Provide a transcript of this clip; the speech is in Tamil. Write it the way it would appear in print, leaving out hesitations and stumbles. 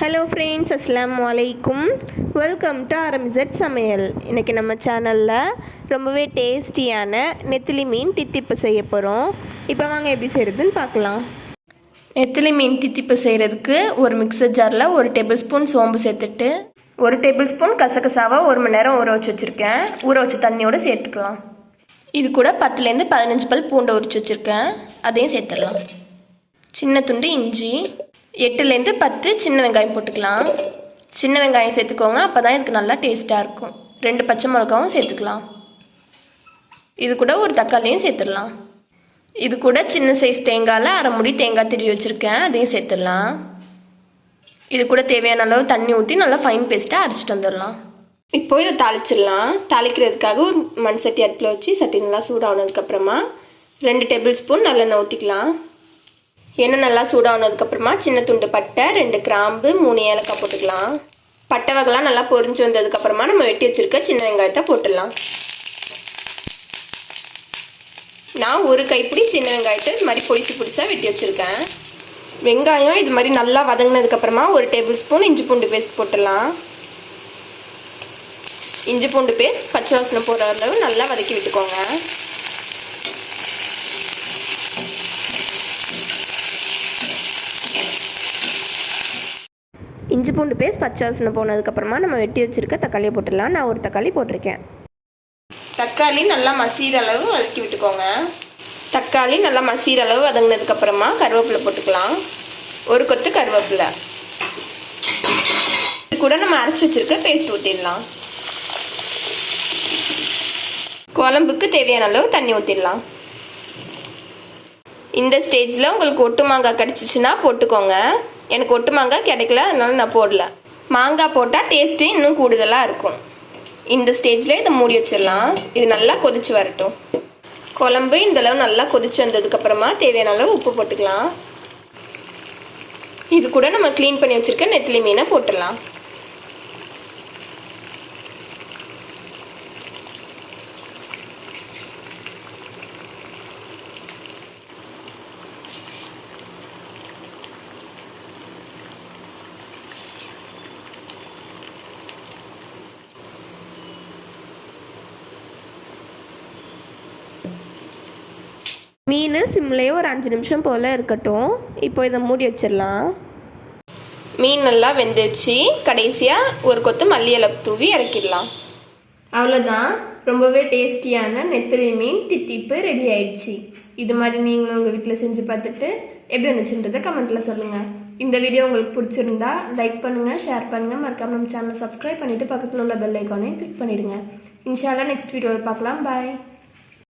ஹலோ ஃப்ரெண்ட்ஸ், அஸ்ஸலாமு அலைக்கும். வெல்கம் டு RMZ சமையல். இன்றைக்கி நம்ம சேனலில் ரொம்பவே டேஸ்டியான நெத்திலி மீன் தித்திப்பு செய்ய போகிறோம். இப்போ வாங்க எப்படி செய்கிறதுன்னு பார்க்கலாம். நெத்திலி மீன் தித்திப்பு செய்கிறதுக்கு ஒரு மிக்சர் ஜாரில் 1 டேபிள் ஸ்பூன் சோம்பு சேர்த்துட்டு 1 டேபிள் ஸ்பூன் கசகசாவை 1 மணி நேரம் ஊற வச்சு வச்சுருக்கேன். ஊற வச்ச தண்ணியோடு சேர்த்துக்கலாம். இது கூட 10லேருந்து 15 பல் பூண்டை உரிச்சு வச்சுருக்கேன், அதையும் சேர்த்துடலாம். சின்ன துண்டு இஞ்சி, 8லேருந்து 10 சின்ன வெங்காயம் போட்டுக்கலாம். சின்ன வெங்காயம் சேர்த்துக்கோங்க, அப்போ தான் இதுக்கு நல்லா டேஸ்ட்டாக இருக்கும். 2 பச்சை மிளகாவும் சேர்த்துக்கலாம். இது கூட ஒரு தக்காளியும் சேர்த்துடலாம். இது கூட சின்ன சைஸ் தேங்காயில் 1/2 மூடி தேங்காய் திருவி வச்சுருக்கேன், அதையும் சேர்த்துடலாம். இது கூட தேவையான அளவு தண்ணி ஊற்றி நல்லா ஃபைன் பேஸ்ட்டாக அரைச்சிட்டு வந்துடலாம். இப்போது இதை தாளிச்சிடலாம். தாளிக்கிறதுக்காக ஒரு மண் சட்டி அடுப்பில் வச்சு சட்டி நல்லா சூடானதுக்கப்புறமா 2 டேபிள் ஸ்பூன் நல்லெண்ணெய் ஊற்றிக்கலாம். எண்ணெய் நல்லா சூடானதுக்கப்புறமா சின்ன துண்டு பட்டை, 2 கிராம்பு, 3 ஏலக்காய் போட்டுக்கலாம். பட்டை வகைலாம் நல்லா பொரிஞ்சு வந்ததுக்கப்புறமா நம்ம வெட்டி வச்சுருக்க சின்ன வெங்காயத்தை போட்டுடலாம். நான் ஒரு கைப்பிடி சின்ன வெங்காயத்தை இது மாதிரி பொடிசாக வெட்டி வச்சுருக்கேன். வெங்காயம் இது மாதிரி நல்லா வதங்கினதுக்கப்புறமா 1 டேபிள் ஸ்பூன் இஞ்சி பூண்டு பேஸ்ட் போட்டுடலாம். இஞ்சி பூண்டு பேஸ்ட் பச்சை வாசனை போடுற அளவு நல்லா வதக்கி விட்டுக்கோங்க. இஞ்சி பூண்டு பேஸ்ட் பச்சை வாசனை போனதுக்கப்புறமா நம்ம வெட்டி வச்சுருக்க தக்காளியை போட்டுடலாம். நான் ஒரு தக்காளி போட்டிருக்கேன். தக்காளி நல்லா மசிகிற அளவு வதக்கி விட்டுக்கோங்க. தக்காளி நல்லா மசிகிற அளவு வதங்கினதுக்கப்புறமா கருவேப்பிலை போட்டுக்கலாம். ஒரு கொத்து கருவேப்பிலை. இது கூட நம்ம அரைச்சி வச்சுருக்க பேஸ்ட் ஊற்றிடலாம். குழம்புக்கு தேவையான அளவு தண்ணி ஊற்றிடலாம். இந்த ஸ்டேஜில் உங்களுக்கு ஒட்டு மாங்காய் கிடச்சிச்சின்னா போட்டுக்கோங்க. எனக்கு ஒட்டு மாங்காய் கிடைக்கல, அதனால நான் போடல. மாங்காய் போட்டால் டேஸ்ட்டு இன்னும் கூடுதலாக இருக்கும். இந்த ஸ்டேஜில் இதை மூடி வச்சிடலாம். இது நல்லா கொதிச்சு வரட்டும். குழம்பு இந்தளவு நல்லா கொதிச்சு வந்ததுக்கப்புறமா தேவையான அளவு உப்பு போட்டுக்கலாம். இது கூட நம்ம க்ளீன் பண்ணி வச்சுருக்க நெத்திலி மீனை போட்டுடலாம். மீன் சிம்லேயே ஒரு 5 நிமிஷம் போல் இருக்கட்டும். இப்போ இதை மூடி வச்சிடலாம். மீன் நல்லா வெந்துடுச்சு. கடைசியாக ஒரு கொத்து மல்லி இலை தூவி இறக்கிடலாம். அவ்வளோதான், ரொம்பவே டேஸ்டியான நெத்திலி மீன் தித்திப்பு ரெடி ஆயிடுச்சு. இது மாதிரி நீங்களும் உங்கள் வீட்டில் செஞ்சு பார்த்துட்டு எப்படி வந்துச்சுன்றதை கமெண்ட்டில் சொல்லுங்கள். இந்த வீடியோ உங்களுக்கு பிடிச்சிருந்தா லைக் பண்ணுங்கள், ஷேர் பண்ணுங்கள். மறக்காம நம்ம சேனலை சப்ஸ்கிரைப் பண்ணிவிட்டு பக்கத்தில் உள்ள பெல் ஐக்கானையும் கிளிக் பண்ணிவிடுங்க. இன்ஷா அல்லாஹ் நெக்ஸ்ட் வீடியோவில் பார்க்கலாம். பாய்.